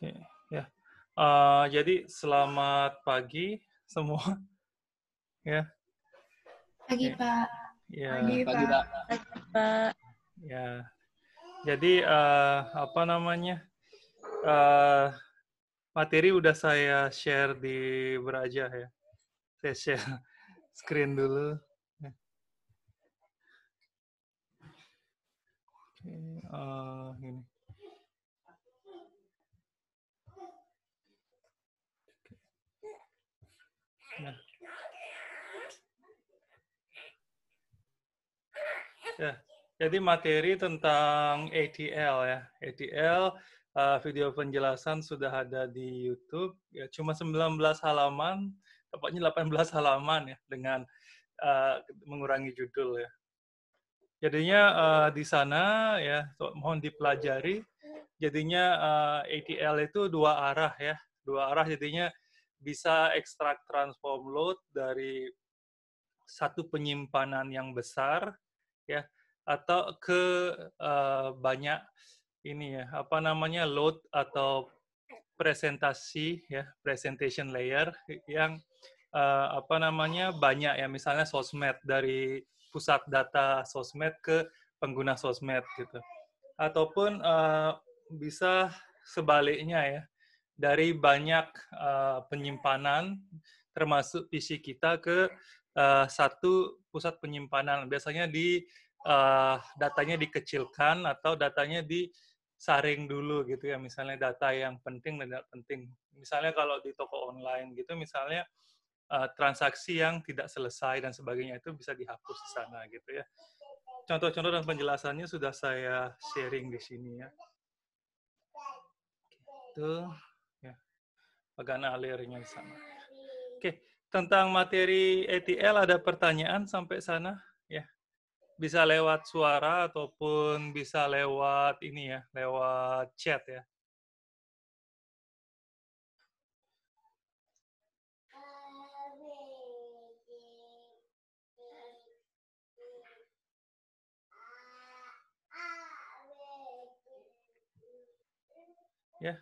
Oke, ya. Jadi selamat pagi semua, ya. Pagi, Oke, Pak. ya, Pagi, Pak. Pak. ya. Jadi apa namanya? eh, Materi udah saya share di Beraja ya. Saya share screen dulu. Oke, ini. Nah. Ya, jadi materi tentang ATL ya. ATL video penjelasan sudah ada di YouTube. Ya, cuma 19 halaman, tepatnya 18 halaman ya dengan mengurangi judul ya. Jadinya di sana ya mohon dipelajari. Jadinya ATL itu dua arah ya. Dua arah jadinya bisa ekstrak transform load dari satu penyimpanan yang besar ya atau ke banyak ini ya apa namanya load atau presentasi ya presentation layer yang apa namanya banyak ya misalnya sosmed dari pusat data sosmed ke pengguna sosmed gitu ataupun bisa sebaliknya ya dari banyak penyimpanan termasuk PC kita ke satu pusat penyimpanan. Biasanya datanya dikecilkan atau datanya disaring dulu gitu ya. Misalnya data yang penting dan tidak penting. Misalnya kalau di toko online gitu, misalnya transaksi yang tidak selesai dan sebagainya itu bisa dihapus di sana gitu ya. Contoh-contoh dan penjelasannya sudah saya sharing di sini ya. Itu ya, bagian alirnya di sana. Oke, tentang materi ETL ada pertanyaan sampai sana ya. Bisa lewat suara ataupun bisa lewat ini ya, lewat chat ya. Ya,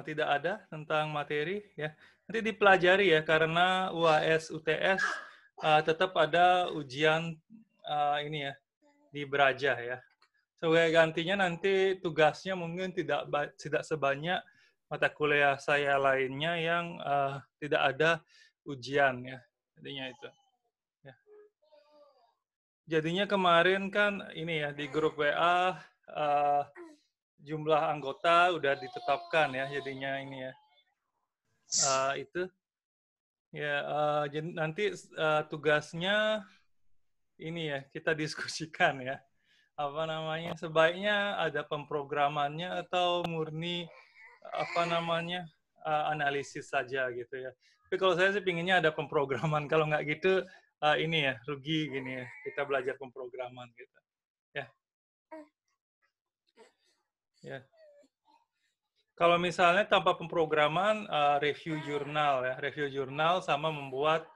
tidak ada tentang materi ya. Nanti dipelajari ya karena UAS UTS tetap ada ujian ini ya di Beraja ya. Sebagai gantinya nanti tugasnya mungkin tidak sebanyak mata kuliah saya lainnya yang tidak ada ujian ya. Jadinya itu. Ya. Jadinya kemarin kan ini ya di grup WA jumlah anggota udah ditetapkan ya jadinya ini ya itu ya jadi nanti tugasnya ini ya kita diskusikan ya apa namanya sebaiknya ada pemrogramannya atau murni apa namanya analisis saja gitu ya. Tapi kalau saya sih pinginnya ada pemrograman, kalau nggak gitu ini ya rugi gini ya kita belajar pemrograman gitu ya. Ya. Kalau misalnya tanpa pemrograman, review jurnal ya, review jurnal sama membuat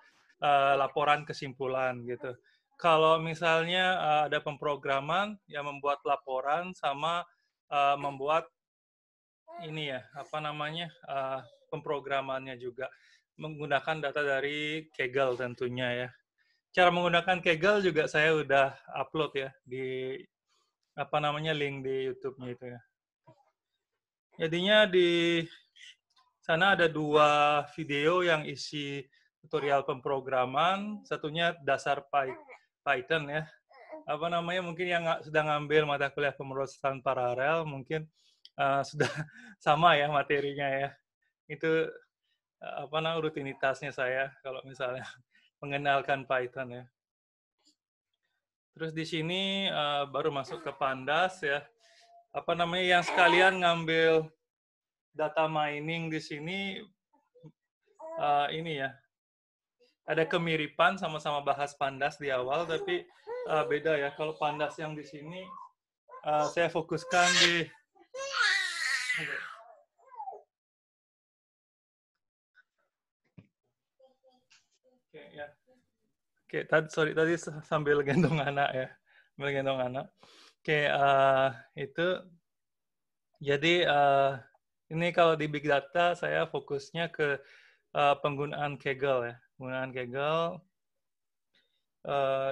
laporan kesimpulan gitu. Kalau misalnya ada pemrograman, ya membuat laporan sama membuat ini ya, apa namanya, pemrogramannya juga menggunakan data dari Kaggle tentunya ya. Cara menggunakan Kaggle juga saya udah upload ya di apa namanya link di YouTube-nya itu ya. Jadinya di sana ada 2 video yang isi tutorial pemrograman, satunya dasar Python ya. Apa namanya mungkin yang sedang ngambil mata kuliah pemrosesan paralel mungkin sudah sama ya materinya ya. Itu apa namanya rutinitasnya saya kalau misalnya mengenalkan Python ya. Terus di sini baru masuk ke Pandas ya. Apa namanya yang sekalian ngambil data mining di sini ini ya. Ada kemiripan sama-sama bahas Pandas di awal tapi beda ya. Kalau Pandas yang di sini saya fokuskan di Oke ya. Oke, tadi sambil gendong anak ya. Sambil gendong anak. Oke, itu jadi Ini kalau di big data saya fokusnya ke penggunaan Kaggle ya. Penggunaan Kaggle,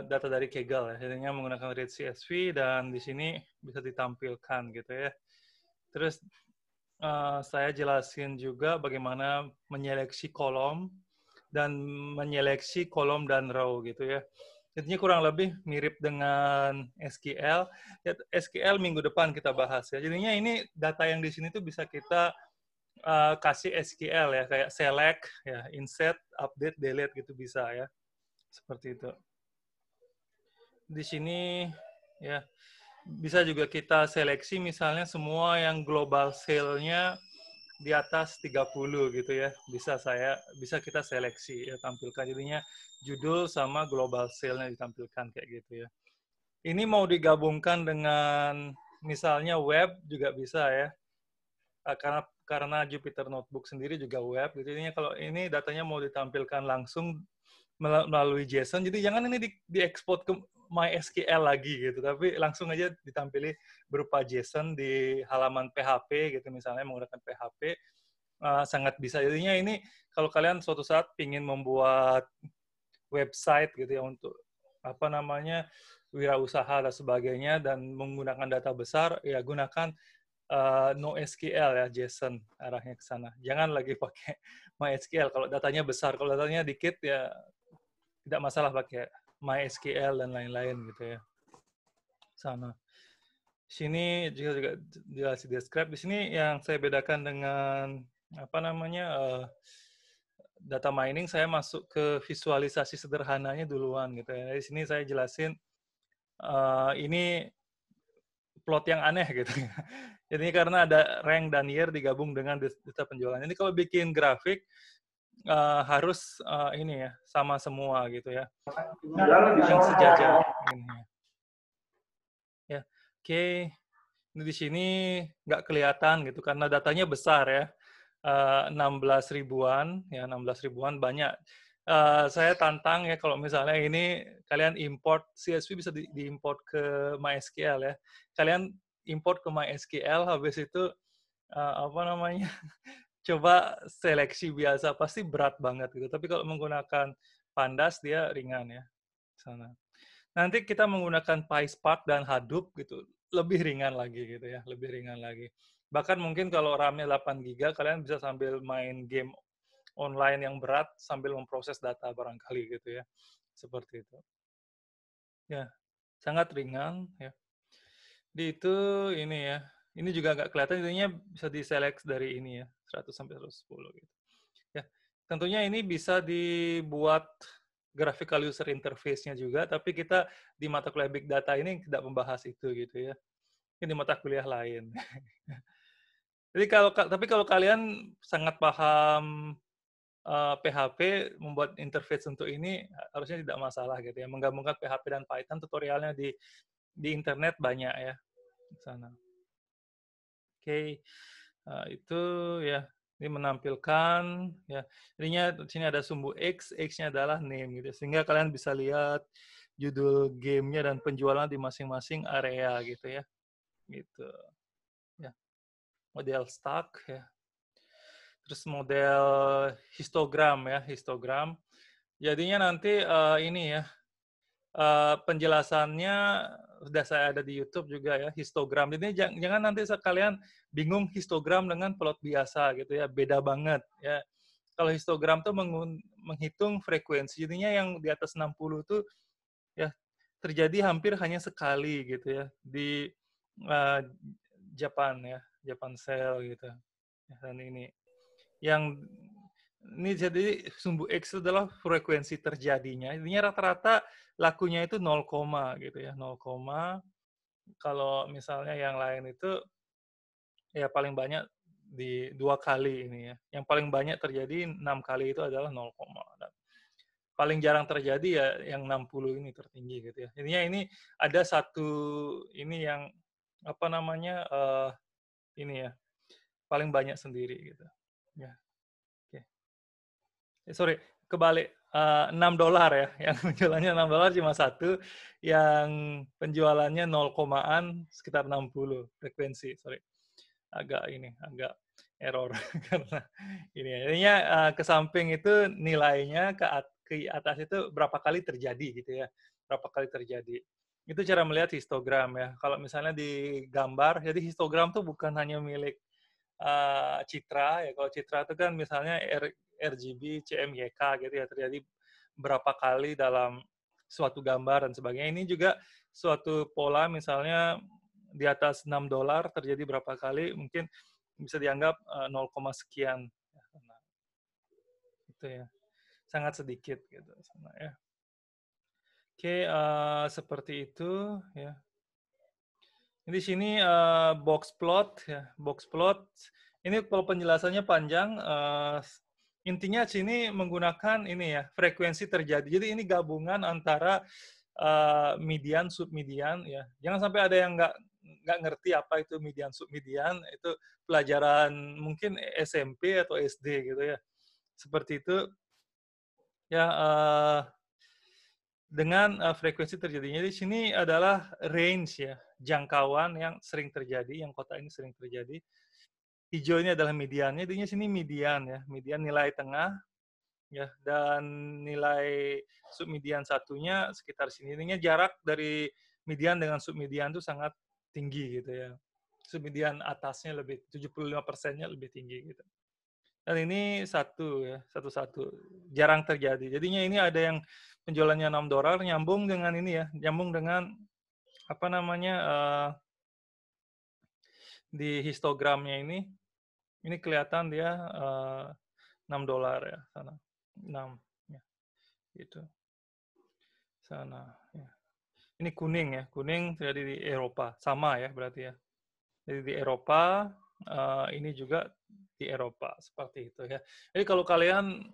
data dari Kaggle ya. Jadinya menggunakan read CSV dan di sini bisa ditampilkan gitu ya. Terus saya jelasin juga bagaimana menyeleksi kolom dan menyeleksi kolom dan row gitu ya. Intinya kurang lebih mirip dengan SQL. Ya, SQL minggu depan kita bahas ya. Jadinya ini data yang di sini tuh bisa kita kasih SQL ya, kayak select, ya, insert, update, delete gitu bisa ya. Seperti itu. Di sini ya bisa juga kita seleksi misalnya semua yang global sale-nya di atas 30 gitu ya. Bisa kita seleksi ya, tampilkan jadinya judul sama global sale-nya ditampilkan kayak gitu ya. Ini mau digabungkan dengan misalnya web juga bisa ya. Karena Jupyter Notebook sendiri juga web, jadinya kalau ini datanya mau ditampilkan langsung melalui JSON, jadi jangan ini diekspor ke MySQL lagi gitu, tapi langsung aja ditampili berupa JSON di halaman PHP gitu, misalnya menggunakan PHP, sangat bisa. Jadinya ini kalau kalian suatu saat ingin membuat website gitu ya untuk apa namanya wirausaha dan sebagainya dan menggunakan data besar, ya gunakan NoSQL ya, JSON arahnya ke sana. Jangan lagi pakai MySQL kalau datanya besar. Kalau datanya dikit ya tidak masalah pakai MySQL dan lain-lain gitu ya. Sana. Sini juga jelas di describe. Di sini yang saya bedakan dengan apa namanya data mining, saya masuk ke visualisasi sederhananya duluan gitu ya. Di sini saya jelasin ini plot yang aneh gitu ya. Jadi karena ada rank dan year digabung dengan data penjualan. Ini kalau bikin grafik harus ini ya sama semua gitu ya, bukan sejajar ini ya. Oke, ini di sini nggak kelihatan gitu karena datanya besar ya, 16 ribuan ya, 16 ribuan banyak. Saya tantang ya kalau misalnya ini kalian import CSV bisa diimport ke MySQL ya. Kalian import ke MySQL habis itu apa namanya coba seleksi biasa pasti berat banget gitu. Tapi kalau menggunakan Pandas dia ringan ya sana. Nanti kita menggunakan PySpark dan Hadoop gitu, lebih ringan lagi gitu ya, lebih ringan lagi. Bahkan mungkin kalau RAM-nya 8 GB kalian bisa sambil main game online yang berat sambil memproses data barangkali gitu ya. Seperti itu. Ya, sangat ringan ya. Di itu ini ya. Ini juga nggak kelihatan, intinya bisa diselect dari ini ya, 100 sampai 110 gitu. Ya, tentunya ini bisa dibuat graphical user interface-nya juga, tapi kita di mata kuliah Big Data ini tidak membahas itu gitu ya. Ini di mata kuliah lain. Jadi tapi kalau kalian sangat paham PHP, membuat interface untuk ini harusnya tidak masalah gitu ya. Menggabungkan PHP dan Python tutorialnya di internet banyak ya di sana. Oke, itu ya. Ini menampilkan ya. Jadinya di sini ada sumbu X, X-nya adalah name gitu. Sehingga kalian bisa lihat judul gamenya dan penjualan di masing-masing area gitu ya. Gitu. Ya. Model stock ya. Terus model histogram ya, histogram. Jadinya nanti ini ya, penjelasannya sudah saya ada di YouTube juga ya, histogram. Jadi jangan nanti sekalian bingung histogram dengan plot biasa gitu ya, beda banget ya. Kalau histogram tuh menghitung frekuensi, jadinya yang di atas 60 tuh ya terjadi hampir hanya sekali gitu ya di uh, Japan ya, Japan Cell gitu. Dan yang ini jadi sumbu X itu adalah frekuensi terjadinya. Intinya rata-rata lakunya itu 0, gitu ya, 0, kalau misalnya yang lain itu ya paling banyak di 2 kali ini ya. Yang paling banyak terjadi 6 kali itu adalah 0, dan paling jarang terjadi ya yang 60 ini tertinggi gitu ya. Intinya ini ada satu ini yang apa namanya ini ya paling banyak sendiri gitu. Ya, oke. Sorry, kebalik. $6 ya, yang penjualannya $6 cuma satu, yang penjualannya 0 komaan sekitar 60 frekuensi, sorry. agak error karena ini ya. Jadinya ke samping itu nilainya ke atas itu berapa kali terjadi gitu ya. Berapa kali terjadi. Itu cara melihat histogram ya. Kalau misalnya di gambar, jadi histogram tuh bukan hanya milik citra ya. Kalau citra itu kan misalnya RGB, CMYK gitu ya, terjadi berapa kali dalam suatu gambar dan sebagainya. Ini juga suatu pola misalnya di atas $6 terjadi berapa kali, mungkin bisa dianggap 0, sekian. Nah, itu ya, sangat sedikit gitu. Nah, ya. Oke, seperti itu ya. Di sini box plot ya, box plot. Ini kalau penjelasannya panjang, intinya sini menggunakan ini ya, frekuensi terjadi. Jadi ini gabungan antara median, submedian ya. Jangan sampai ada yang nggak ngerti apa itu median, submedian. Itu pelajaran mungkin SMP atau SD gitu ya. Seperti itu ya. Dengan frekuensi terjadinya di sini adalah range ya, jangkauan yang sering terjadi, yang kotak ini sering terjadi. Hijau ini adalah mediannya, jadinya sini median ya, median nilai tengah ya, dan nilai submedian satunya sekitar sini. Ininya jarak dari median dengan submedian itu sangat tinggi gitu ya. Submedian atasnya lebih 75%-nya lebih tinggi gitu. Dan ini satu ya, satu-satu. Jarang terjadi. Jadinya ini ada yang penjualannya $6 nyambung dengan ini ya, nyambung dengan apa namanya di histogramnya ini kelihatan dia $6 ya sana, 6 ya, gitu sana ya. Ini kuning ya, kuning terjadi di Eropa, sama ya berarti ya. Jadi di Eropa, ini juga di Eropa seperti itu ya. Jadi kalau kalian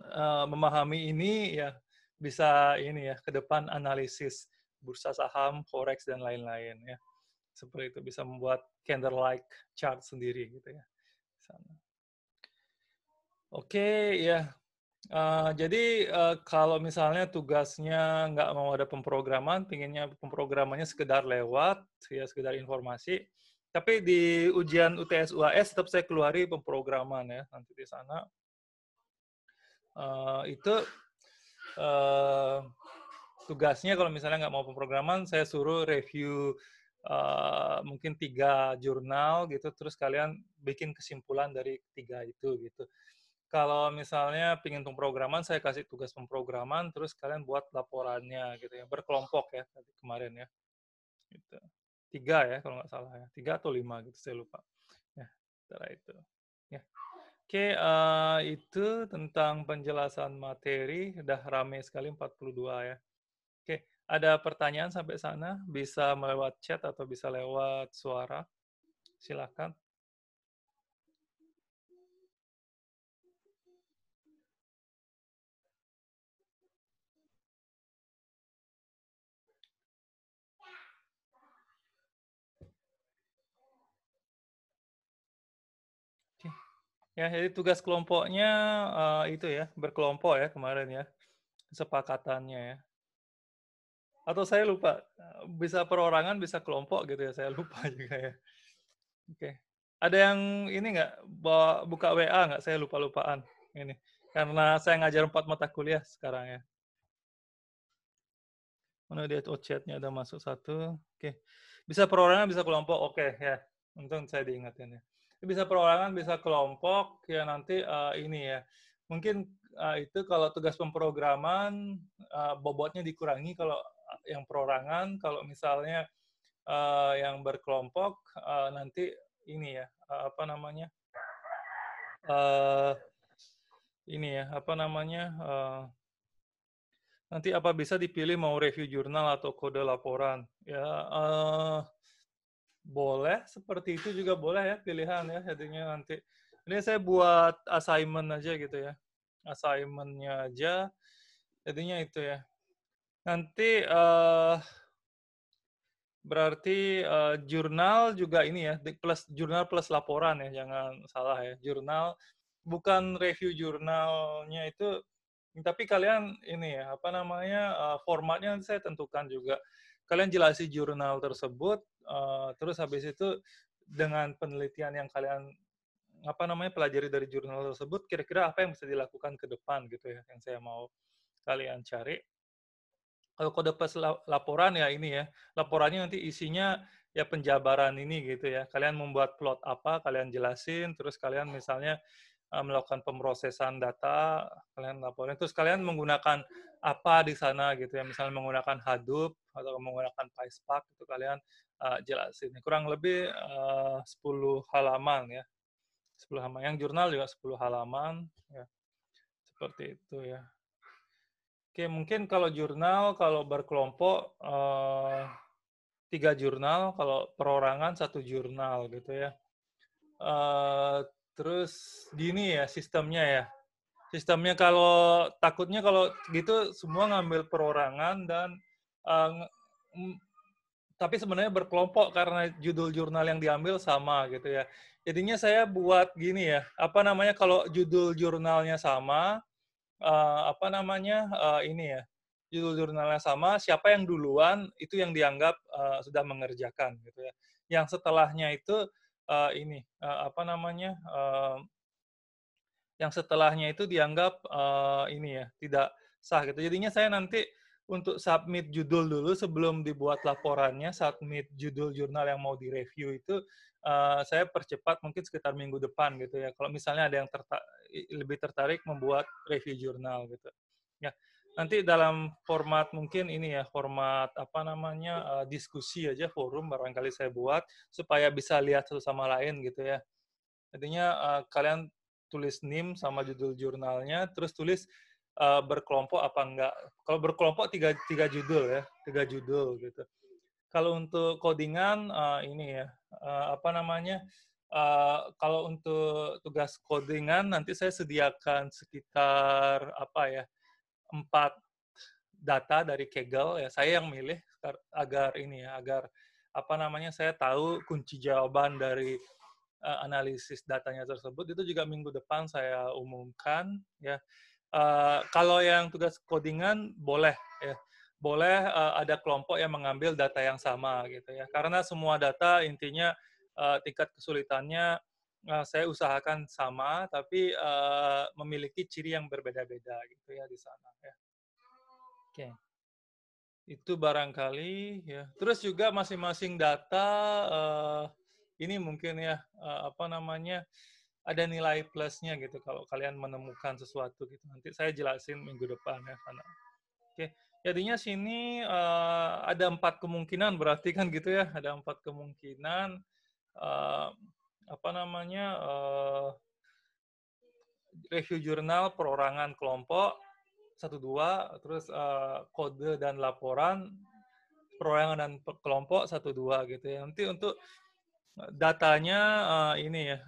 memahami ini ya bisa ini ya ke depan analisis bursa saham, forex dan lain-lain ya. Seperti itu bisa membuat candle-like chart sendiri gitu ya. Oke ya. Jadi kalau misalnya tugasnya nggak mau ada pemrograman, pinginnya pemrogramannya sekedar lewat, ya sekedar informasi. Tapi di ujian UTS UAS tetap saya keluari pemrograman ya nanti di sana. Itu tugasnya kalau misalnya nggak mau pemrograman, saya suruh review mungkin 3 jurnal gitu, terus kalian bikin kesimpulan dari 3 itu gitu. Kalau misalnya pingin pemrograman, saya kasih tugas pemrograman, terus kalian buat laporannya gitu ya, berkelompok ya tadi kemarin ya. Gitu. 3 ya kalau nggak salah ya, 3 atau 5 gitu saya lupa. Ya, setelah itu. Ya. Oke, itu tentang penjelasan materi, udah rame sekali 42 ya. Oke, ada pertanyaan sampai sana? Bisa melewat chat atau bisa lewat suara? Silakan. Oke. Ya, jadi tugas kelompoknya itu ya, berkelompok ya kemarin ya, kesepakatannya ya. Atau saya lupa, bisa perorangan, bisa kelompok gitu ya, saya lupa juga ya. Oke. Ada yang ini nggak, buka WA nggak? Saya lupa-lupaan ini. Karena saya ngajar 4 mata kuliah sekarang ya. Mana dia chatnya udah masuk satu. Oke. Bisa perorangan, bisa kelompok. Oke ya. Untung saya diingatin ya. Bisa perorangan, bisa kelompok. Ya nanti ini ya. Mungkin itu kalau tugas pemrograman bobotnya dikurangi kalau yang perorangan. Kalau misalnya yang berkelompok nanti ini ya apa namanya ini ya apa namanya nanti apa bisa dipilih mau review jurnal atau kode laporan ya boleh seperti itu juga boleh ya pilihan ya jadinya nanti ini saya buat assignment aja gitu ya assignmentnya aja jadinya itu ya nanti berarti jurnal juga ini ya, plus jurnal plus laporan ya, jangan salah ya. Jurnal bukan review jurnalnya itu, tapi kalian ini ya, apa namanya, formatnya saya tentukan juga. Kalian jelasi jurnal tersebut, terus habis itu dengan penelitian yang kalian pelajari dari jurnal tersebut, kira-kira apa yang bisa dilakukan ke depan gitu ya, yang saya mau kalian cari. Kalau kode plus laporan ya ini ya, laporannya nanti isinya ya penjabaran ini gitu ya. Kalian membuat plot apa, kalian jelasin, terus kalian misalnya melakukan pemrosesan data, kalian laporin, terus kalian menggunakan apa di sana gitu ya, misalnya menggunakan Hadoop atau menggunakan PySpark, itu kalian jelasin. Kurang lebih 10 halaman ya, 10 halaman. Yang jurnal juga 10 halaman, ya, seperti itu ya. Oke, mungkin kalau jurnal, kalau berkelompok 3 jurnal, kalau perorangan 1 jurnal gitu ya. Terus gini ya sistemnya ya. Sistemnya kalau takutnya kalau gitu semua ngambil perorangan dan uh, tapi sebenarnya berkelompok karena judul jurnal yang diambil sama gitu ya. Jadinya saya buat gini ya, kalau judul jurnalnya sama, ini ya, judul jurnalnya sama, siapa yang duluan itu yang dianggap sudah mengerjakan gitu ya. Yang setelahnya itu yang setelahnya itu dianggap ini ya tidak sah gitu. Jadinya saya nanti untuk submit judul dulu sebelum dibuat laporannya, submit judul jurnal yang mau direview itu saya percepat mungkin sekitar minggu depan gitu ya. Kalau misalnya ada yang lebih tertarik membuat review jurnal gitu. Ya, nanti dalam format mungkin ini ya, format diskusi aja, forum barangkali saya buat supaya bisa lihat satu sama lain gitu ya. Jadinya kalian tulis NIM sama judul jurnalnya, terus tulis berkelompok apa enggak. Kalau berkelompok tiga judul ya, 3 judul gitu. Kalau untuk codingan ini ya, kalau untuk tugas codingan nanti saya sediakan sekitar 4 data dari Kaggle ya. Saya yang milih agar ini ya, agar saya tahu kunci jawaban dari analisis datanya tersebut. Itu juga minggu depan saya umumkan ya. Kalau yang tugas codingan boleh ya, boleh ada kelompok yang mengambil data yang sama gitu ya, karena semua data intinya tingkat kesulitannya saya usahakan sama, tapi memiliki ciri yang berbeda-beda gitu ya di sana ya. Oke, itu barangkali ya. Terus juga masing-masing data ini mungkin ya ada nilai plusnya gitu kalau kalian menemukan sesuatu gitu. Nanti saya jelasin minggu depan ya karena. Oke, jadinya sini ada 4 kemungkinan berarti kan gitu ya, ada 4 kemungkinan uh, review jurnal perorangan kelompok 1-2, terus kode dan laporan perorangan dan kelompok 1-2 gitu ya. Nanti untuk datanya ini ya,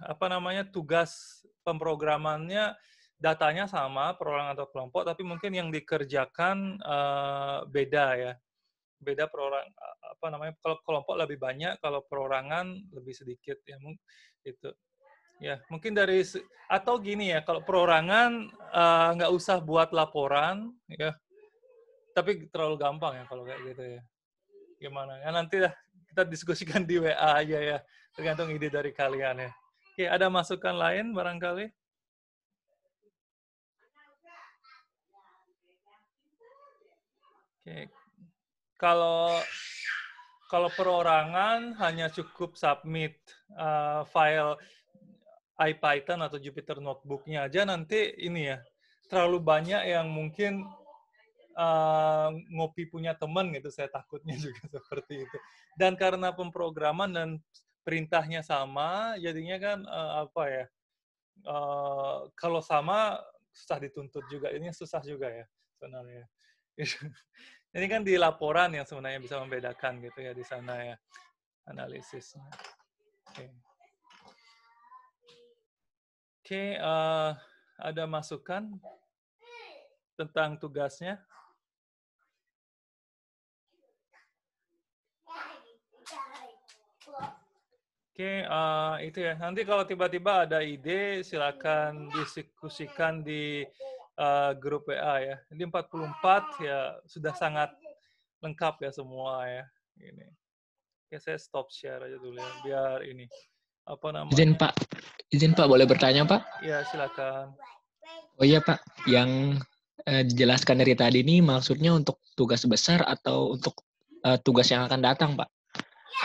tugas pemrogramannya datanya sama perorangan atau kelompok, tapi mungkin yang dikerjakan beda ya. Beda kalau kelompok lebih banyak, kalau perorangan lebih sedikit ya, itu. Ya, mungkin atau gini ya, kalau perorangan nggak usah buat laporan ya. Tapi terlalu gampang ya kalau kayak gitu ya. Gimana? Ya nanti dah kita diskusikan di WA aja ya. Tergantung ide dari kalian ya. Oke, ada masukan lain barangkali? Oke. Kalau perorangan hanya cukup submit file IPython atau Jupyter Notebook-nya aja, nanti ini ya, terlalu banyak yang mungkin ngopi punya teman gitu, saya takutnya juga seperti itu. Dan karena pemrograman dan perintahnya sama, jadinya kan kalau sama susah dituntut juga, ini susah juga ya sebenarnya. Ini kan di laporan yang sebenarnya bisa membedakan gitu ya di sana ya, analisisnya. Oke, ada masukan tentang tugasnya? Oke, itu ya. Nanti kalau tiba-tiba ada ide, silakan diskusikan di grup WA ya. Jadi 44 ya sudah sangat lengkap ya semua ya. Ini. Oke, saya stop share aja dulu ya, biar ini. apa Izin namanya? Pak, izin Pak, boleh bertanya Pak? Ya, silakan. Oh iya Pak, yang dijelaskan dari tadi ini maksudnya untuk tugas besar atau untuk tugas yang akan datang Pak?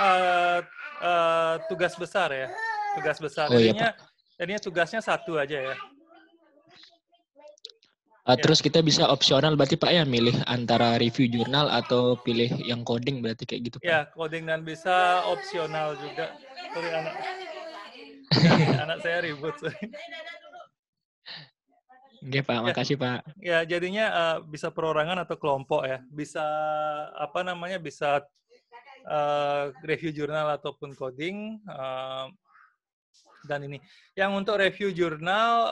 Eh, tugas besar ya, tugas besar. Oh iya Pak. Jadinya tugasnya satu aja ya. Terus Ya, kita bisa opsional berarti Pak ya milih antara review jurnal atau pilih yang coding berarti kayak gitu Pak ya? ya coding dan bisa opsional juga. Sorry anak, ya nih anak saya ribut. Sorry. Oke Pak, Ya, makasih Pak. ya jadinya bisa perorangan atau kelompok ya. Bisa apa namanya? Bisa review jurnal ataupun coding. Dan ini yang untuk review jurnal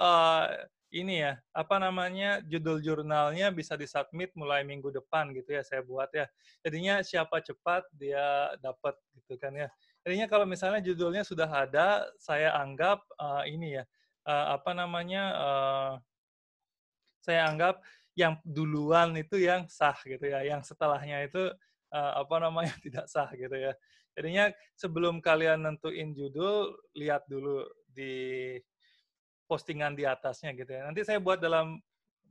ini ya apa namanya judul jurnalnya bisa disubmit mulai minggu depan gitu ya saya buat ya jadinya siapa cepat dia dapat gitu kan ya jadinya kalau misalnya judulnya sudah ada saya anggap ini ya apa namanya saya anggap yang duluan itu yang sah gitu ya yang setelahnya itu apa namanya tidak sah gitu ya jadinya sebelum kalian nentuin judul lihat dulu di postingan di atasnya gitu ya. Nanti saya buat dalam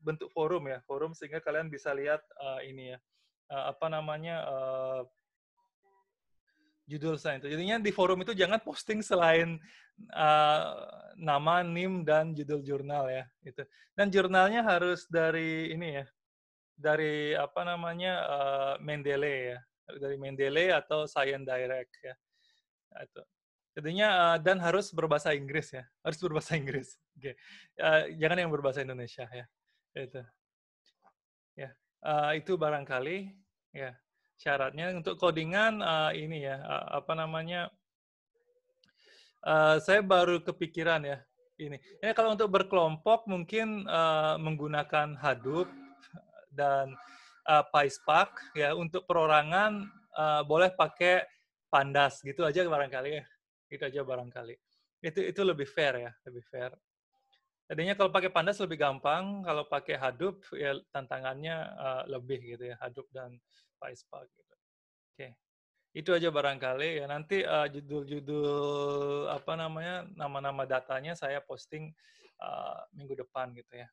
bentuk forum ya, forum sehingga kalian bisa lihat ini ya, apa namanya judul saya itu. Jadinya di forum itu jangan posting selain nama, NIM dan judul jurnal ya, itu. Dan jurnalnya harus dari ini ya, dari apa namanya Mendeley ya, dari Mendeley atau Science Direct ya. Itu. Jadinya dan harus berbahasa Inggris ya, harus berbahasa Inggris. Oke, jangan yang berbahasa Indonesia ya. Itu ya. Itu barangkali ya syaratnya untuk codingan ini ya apa namanya saya baru kepikiran ya ini. Ini kalau untuk berkelompok mungkin menggunakan Hadoop dan PySpark ya untuk perorangan boleh pakai Pandas gitu aja barangkali ya. Itu aja barangkali. Itu lebih fair ya, lebih fair. Jadinya kalau pakai Pandas lebih gampang, kalau pakai Hadoop ya tantangannya lebih gitu ya, Hadoop dan PySpark gitu. Oke. Itu aja barangkali ya nanti judul-judul apa namanya nama-nama datanya saya posting minggu depan gitu ya.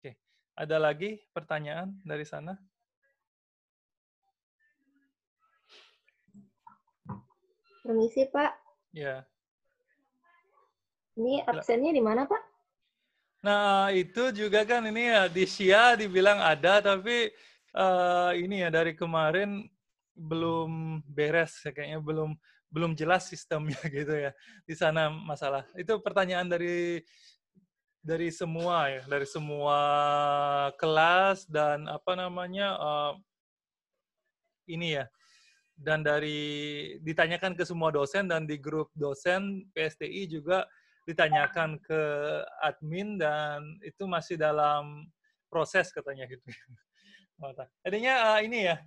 Oke. Ada lagi pertanyaan dari sana? Permisi Pak, Ya. ini absennya di mana Pak? Nah, itu juga kan ini ya di Sia dibilang ada tapi ini ya dari kemarin belum beres ya, kayaknya belum jelas sistemnya gitu ya. Di sana masalah. Itu pertanyaan dari semua ya, dari semua kelas dan apa namanya ini ya. Dan ditanyakan ke semua dosen dan di grup dosen PSTI juga ditanyakan ke admin dan itu masih dalam proses katanya gitu. Jadinya ini ya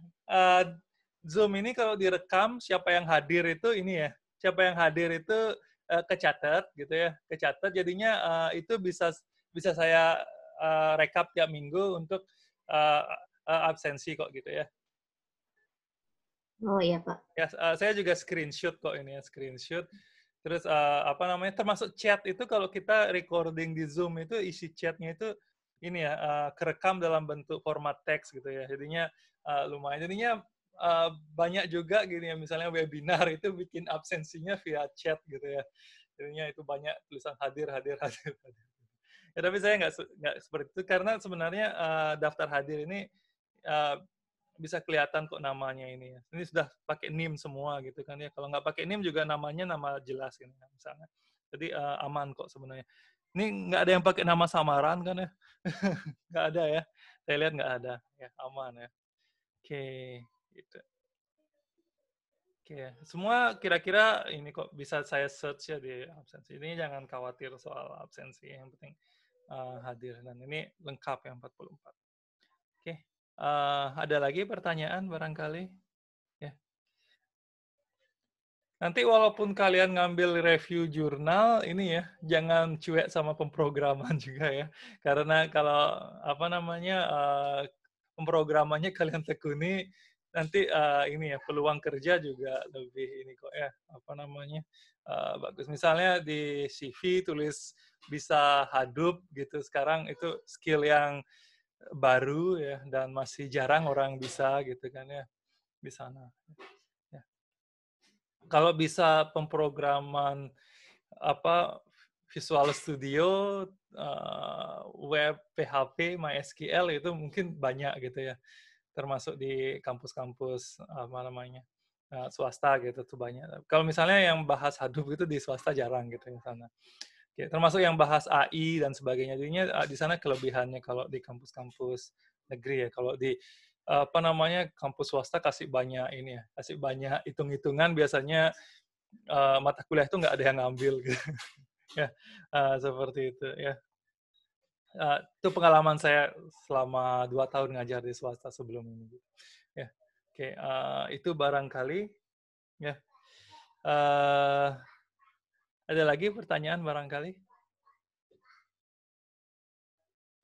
Zoom ini kalau direkam siapa yang hadir itu ini ya siapa yang hadir itu kecatat gitu ya kecatat jadinya itu bisa saya rekap tiap minggu untuk absensi kok gitu ya. Oh iya Pak. Ya, saya juga screenshot kok ini ya, screenshot. Terus apa namanya, termasuk chat itu kalau kita recording di Zoom itu isi chatnya itu ini ya kerekam dalam bentuk format teks gitu ya. Jadinya lumayan. Jadinya banyak juga gini ya, misalnya webinar itu bikin absensinya via chat gitu ya. Jadinya itu banyak tulisan hadir, hadir, hadir, hadir. Ya, tapi saya nggak seperti itu karena sebenarnya daftar hadir ini uh, bisa kelihatan kok namanya ini ya. Ini sudah pakai NIM semua gitu kan ya. Kalau nggak pakai NIM juga namanya nama jelas gitu ya, misalnya. Jadi aman kok sebenarnya. Ini nggak ada yang pakai nama samaran kan ya? Nggak ada ya. Saya lihat nggak ada. Ya aman ya. Oke, gitu. Oke, semua kira-kira ini kok bisa saya search ya di absensi. Ini jangan khawatir soal absensi. Yang penting hadir dan ini lengkap ya 44. Oke, ada lagi pertanyaan barangkali? Ya. Nanti walaupun kalian ngambil review jurnal, ini ya, jangan cuek sama pemrograman juga ya. Karena kalau apa namanya pemrogramannya kalian tekuni, nanti ini ya peluang kerja juga lebih ini kok ya, apa namanya, bagus. Misalnya di CV tulis bisa Hadoop gitu, sekarang itu skill yang baru ya, dan masih jarang orang bisa gitu kan ya di sana. Ya. Kalau bisa pemrograman apa Visual Studio, web, PHP, MySQL itu mungkin banyak gitu ya, termasuk di kampus-kampus apa namanya swasta gitu tuh banyak. Kalau misalnya yang bahas Hadoop itu di swasta jarang gitu di sana. Oke, termasuk yang bahas AI dan sebagainya. Jadinya di sana kelebihannya kalau di kampus-kampus negeri ya. Kalau di apa namanya kampus swasta kasih banyak ini ya, kasih banyak hitung-hitungan biasanya mata kuliah itu nggak ada yang ngambil gitu. Ya, seperti itu ya. Itu pengalaman saya selama 2 tahun ngajar di swasta sebelum ini. Ya, oke. Itu barangkali ya. Eh, ada lagi pertanyaan barangkali?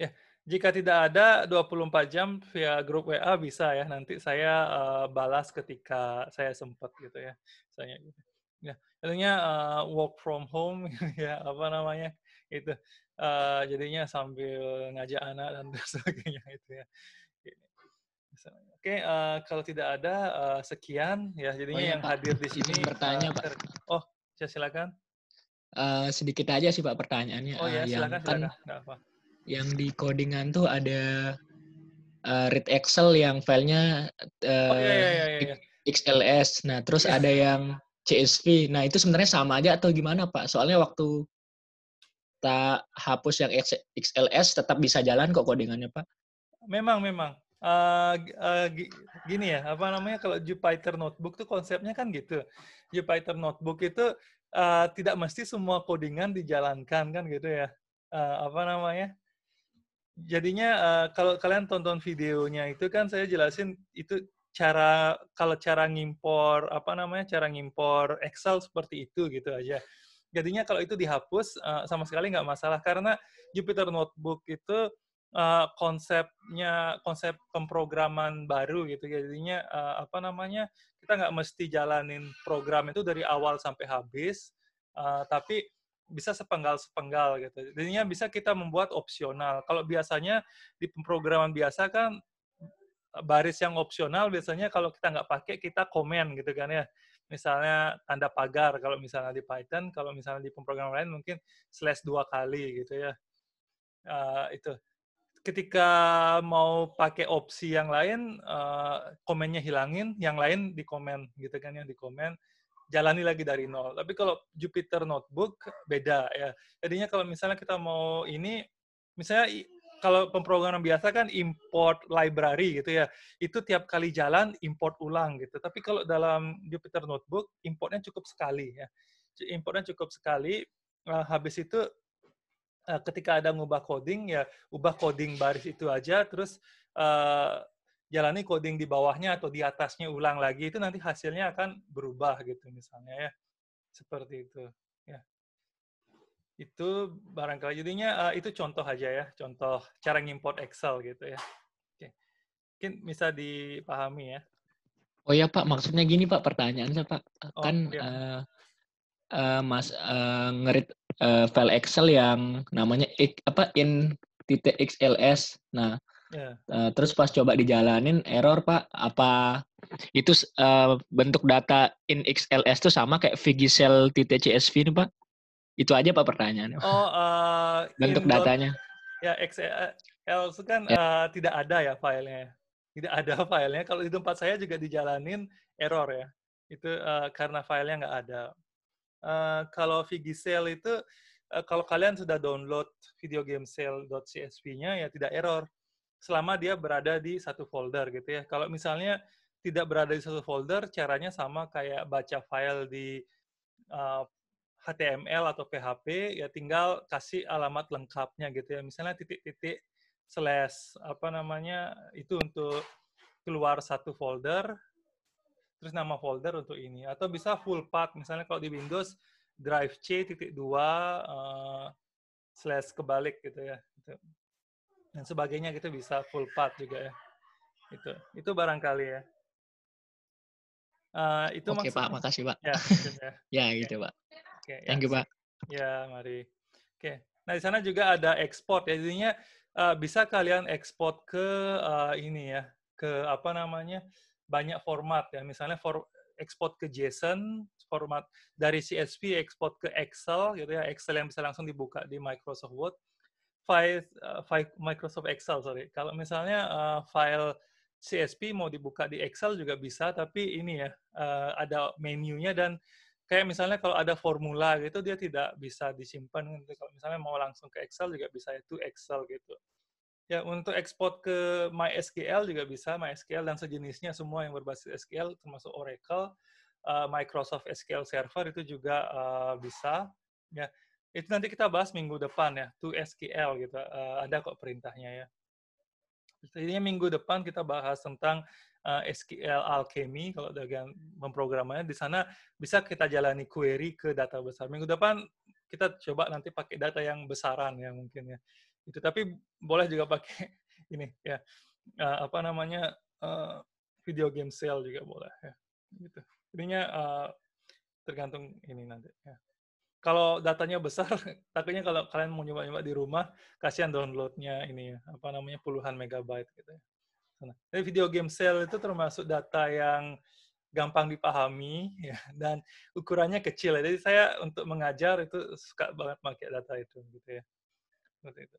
Ya, jika tidak ada 24 jam via grup WA bisa ya. Nanti saya balas ketika saya sempat gitu ya. Saya gitu. Ya, tentunya work from home ya apa namanya itu jadinya sambil ngajak anak dan sebagainya itu ya. Oke, kalau tidak ada sekian ya. Oh Jadinya ya yang Pak, hadir di izin sini bertanya Pak. oh, silakan. Sedikit aja sih Pak pertanyaannya. Oh ya, Yang silakan kan silakan. Nggak apa. yang di codingan tuh ada read Excel yang filenya Oh iya uh, iya iya iya. XLS. Nah, terus Iya. ada yang CSV. Nah, itu sebenarnya sama aja atau gimana Pak? Soalnya waktu tak hapus yang XLS tetap bisa jalan kok codingannya Pak. Memang. Gini ya, apa namanya kalau Jupyter Notebook tuh konsepnya kan gitu. Jupyter Notebook itu tidak mesti semua codingan dijalankan kan gitu ya. Apa namanya? Jadinya kalau kalian tonton videonya itu kan saya jelasin itu kalau cara ngimpor apa namanya cara ngimpor Excel seperti itu gitu aja. Jadinya kalau itu dihapus sama sekali nggak masalah karena Jupyter Notebook itu konsep pemrograman baru gitu. Jadinya apa namanya kita nggak mesti jalanin program itu dari awal sampai habis, tapi bisa sepenggal-sepenggal gitu. Jadinya bisa kita membuat opsional. Kalau biasanya di pemrograman biasa kan baris yang opsional biasanya kalau kita nggak pakai kita komen gitu kan ya. Misalnya tanda pagar kalau misalnya di Python, kalau misalnya di pemrograman lain mungkin slash 2 kali gitu ya. Itu. Ketika mau pakai opsi yang lain, komennya hilangin, yang lain di komen gitu kan yang di komen jalani lagi dari nol. Tapi kalau Jupyter Notebook beda ya. Jadinya kalau misalnya kita mau ini, misalnya kalau pemrograman biasa kan import library gitu ya, itu tiap kali jalan import ulang gitu. Tapi kalau dalam Jupyter Notebook importnya cukup sekali ya. Importnya cukup sekali. Habis itu ketika ada ngubah coding ya ubah coding baris itu aja terus jalani coding di bawahnya atau di atasnya ulang lagi itu nanti hasilnya akan berubah gitu misalnya ya seperti itu ya itu barangkali jadinya itu contoh aja ya contoh cara ngimport Excel gitu ya. Oke. Mungkin bisa dipahami ya. Oh ya Pak, maksudnya gini Pak pertanyaannya Pak. Oh Kan ya. Mas ngerit file Excel yang namanya in.xls. Nah, Ya. terus pas coba dijalanin error Pak. Apa itu bentuk data in XLS itu sama kayak vigicell.csv ini Pak? Itu aja Pak pertanyaannya. Oh Bentuk datanya. ya XL itu kan Ya. tidak ada ya filenya. Tidak ada filenya. Kalau di tempat saya juga dijalanin error ya. Itu karena filenya nggak ada. Kalau Vigicell itu kalau kalian sudah download videogamecell.csv-nya ya tidak error selama dia berada di satu folder gitu ya. Kalau misalnya tidak berada di satu folder, caranya sama kayak baca file di HTML atau PHP ya tinggal kasih alamat lengkapnya gitu ya. Misalnya titik-titik slash apa namanya itu untuk keluar satu folder, terus nama folder untuk ini atau bisa full path misalnya kalau di Windows drive C titik 2 slash kebalik gitu ya gitu. Dan sebagainya gitu bisa full path juga ya itu barangkali ya. Itu Oke Pak, maksudnya makasih Pak. ya, mungkin ya. Ya Oke. gitu Pak. Oke, ya, Thank you Pak. ya, mari. Oke. Nah, di sana juga ada ekspor ya. Jadinya bisa kalian ekspor ke ini ya, ke apa namanya? Banyak format ya. Misalnya ekspor ke JSON, format dari CSV ekspor ke Excel gitu ya. Excel yang bisa langsung dibuka di Microsoft Word. File Microsoft Excel, sorry. Kalau misalnya file CSV mau dibuka di Excel juga bisa, tapi ini ya, ada menunya dan kayak misalnya kalau ada formula gitu, dia tidak bisa disimpan. Kalau misalnya mau langsung ke Excel juga bisa, itu Excel gitu. Ya, untuk ekspor ke MySQL juga bisa, MySQL dan sejenisnya semua yang berbasis SQL, termasuk Oracle, Microsoft SQL Server itu juga bisa. Ya, itu nanti kita bahas minggu depan ya, to SQL gitu. Ada kok perintahnya ya. Jadinya minggu depan kita bahas tentang SQL Alchemy, kalau bagian pemrogramannya. Di sana bisa kita jalani query ke data besar. Minggu depan kita coba nanti pakai data yang besaran ya mungkin ya. Itu tapi boleh juga pakai ini ya, apa namanya, video game cell juga boleh ya. Gitu. Jadinya tergantung ini nanti ya. Kalau datanya besar, takutnya kalau kalian mau nyoba-nyoba di rumah, kasihan downloadnya ini ya, apa namanya, puluhan megabyte gitu ya. Nah, jadi video game cell itu termasuk data yang gampang dipahami ya, dan ukurannya kecil ya. Jadi saya untuk mengajar itu suka banget pakai data itu gitu ya. Seperti itu.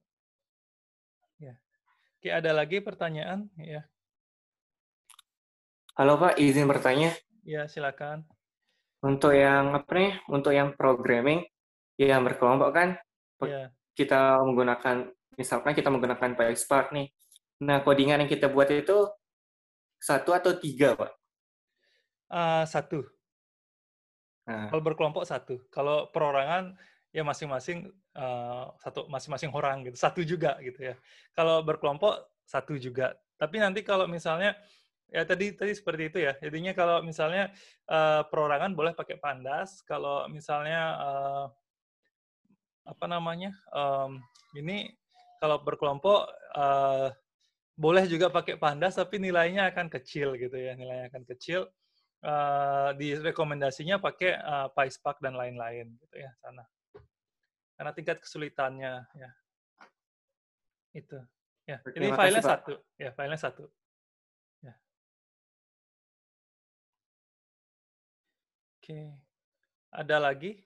Ya. Oke, ada lagi pertanyaan? Ya, Halo Pak, izin bertanya. ya silakan. Untuk yang apa nih? Untuk yang programming yang berkelompok kan Ya, kita menggunakan misalkan kita menggunakan PySpark nih. Nah, codingan yang kita buat itu 1 atau 3, Pak. satu. Nah, Kalau berkelompok satu. Kalau perorangan ya masing-masing satu, masing-masing orang gitu. Satu juga gitu ya. Kalau berkelompok satu juga. Tapi nanti kalau misalnya ya tadi seperti itu ya. Jadinya kalau misalnya perorangan boleh pakai Pandas. Kalau misalnya apa namanya, ini kalau berkelompok boleh juga pakai Pandas, tapi nilainya akan kecil gitu ya. Nilainya akan kecil. Di rekomendasinya pakai PySpark dan lain-lain gitu ya sana. Karena tingkat kesulitannya ya itu. Ya, ini terima kasih filenya Pak. satu. Ya, filenya satu. Ya. Oke. Ada lagi?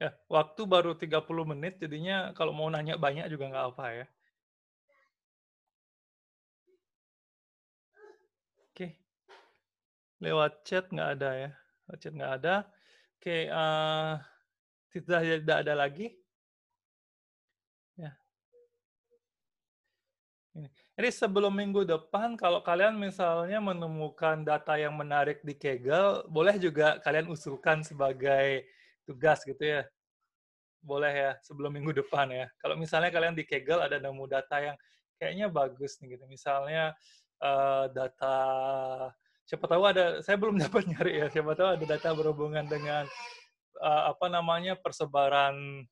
Ya, waktu baru 30 menit, jadinya kalau mau nanya banyak juga nggak apa ya. Oke. Lewat chat nggak ada ya. Lewat chat nggak ada. Oke, tidak ada lagi. Ya. Ini. Jadi sebelum minggu depan, kalau kalian misalnya menemukan data yang menarik di Kaggle, boleh juga kalian usulkan sebagai tugas gitu ya. Boleh ya, sebelum minggu depan ya. Kalau misalnya kalian di Kaggle ada nemu data yang kayaknya bagus nih gitu. Misalnya data, siapa tahu ada, saya belum dapat nyari ya, siapa tahu ada data berhubungan dengan apa namanya, persebaran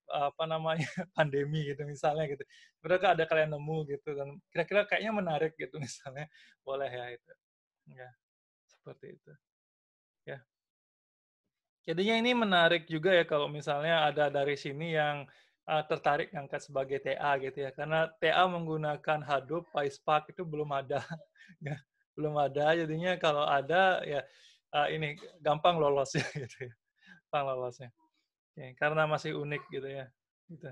apa namanya, pandemi gitu misalnya gitu. Mereka ada kalian nemu gitu dan kira-kira kayaknya menarik gitu misalnya, boleh ya itu. Ya, seperti itu. Ya. Jadinya ini menarik juga ya kalau misalnya ada dari sini yang tertarik ngangkat sebagai TA gitu ya. Karena TA menggunakan Hadoop, PySpark itu belum ada. Ya, belum ada. Jadinya kalau ada ya ini gampang lolos ya gitu ya. Gampang lolosnya. Ya, karena masih unik gitu ya. Gitu.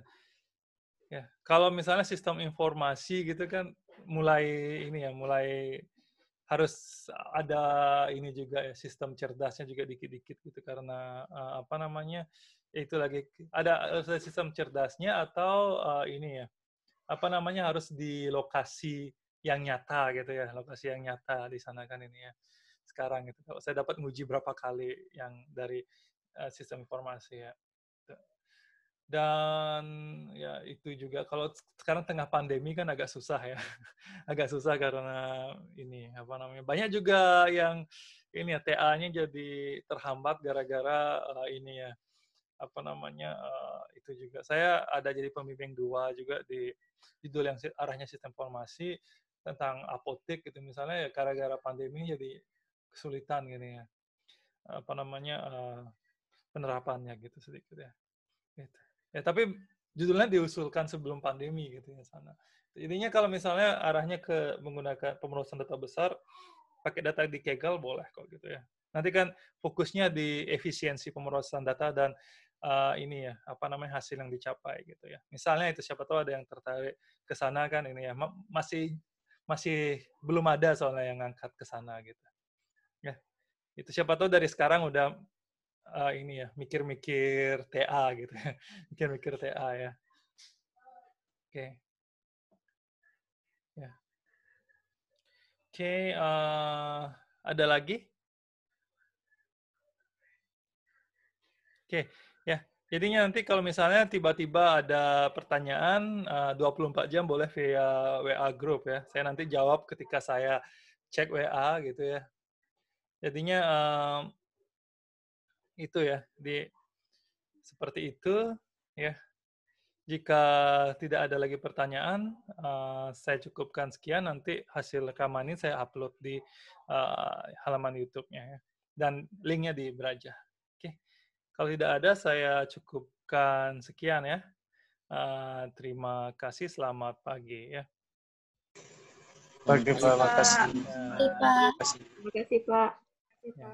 Ya, kalau misalnya sistem informasi gitu kan mulai ini ya, mulai harus ada ini juga ya, sistem cerdasnya juga dikit-dikit gitu karena apa namanya, itu lagi ada sistem cerdasnya atau ini ya, apa namanya, harus di lokasi yang nyata gitu ya, lokasi yang nyata di sana kan ini ya sekarang gitu. Kalau saya dapat nguji berapa kali yang dari sistem informasi ya. Dan ya itu juga kalau sekarang tengah pandemi kan agak susah ya. Agak susah karena ini apa namanya, banyak juga yang ini ya TA-nya jadi terhambat gara-gara ini ya apa namanya, itu juga saya ada jadi pembimbing 2 juga di judul yang arahnya sistem informasi. tentang apotek gitu misalnya ya gara-gara pandemi jadi kesulitan gini ya apa namanya penerapannya gitu sedikit ya. Gitu. Ya tapi judulnya diusulkan sebelum pandemi gitu ya sana. Intinya kalau misalnya arahnya ke menggunakan pemrosesan data besar, pakai data di Kaggle boleh kok gitu ya. Nanti kan fokusnya di efisiensi pemrosesan data dan ini ya apa namanya hasil yang dicapai gitu ya. Misalnya itu siapa tahu ada yang tertarik ke sana kan ini ya masih belum ada soalnya yang ngangkat ke sana gitu. Ya itu siapa tahu dari sekarang udah ini ya mikir-mikir TA gitu ya. Mikir-mikir TA ya. Oke. Ya. Oke, ada lagi? Oke, ya. Jadinya nanti kalau misalnya tiba-tiba ada pertanyaan 24 jam boleh via WA group ya. Saya nanti jawab ketika saya cek WA gitu ya. Jadinya itu ya, seperti itu ya. Jika tidak ada lagi pertanyaan, saya cukupkan sekian. Nanti hasil rekaman ini saya upload di halaman YouTube-nya ya. Dan linknya di Braja. Oke. Kalau tidak ada, saya cukupkan sekian ya. Terima kasih, selamat pagi ya. Oke, Pak, makasih. Terima kasih, Pak. Makasih. Terima kasih, Pak. Ya.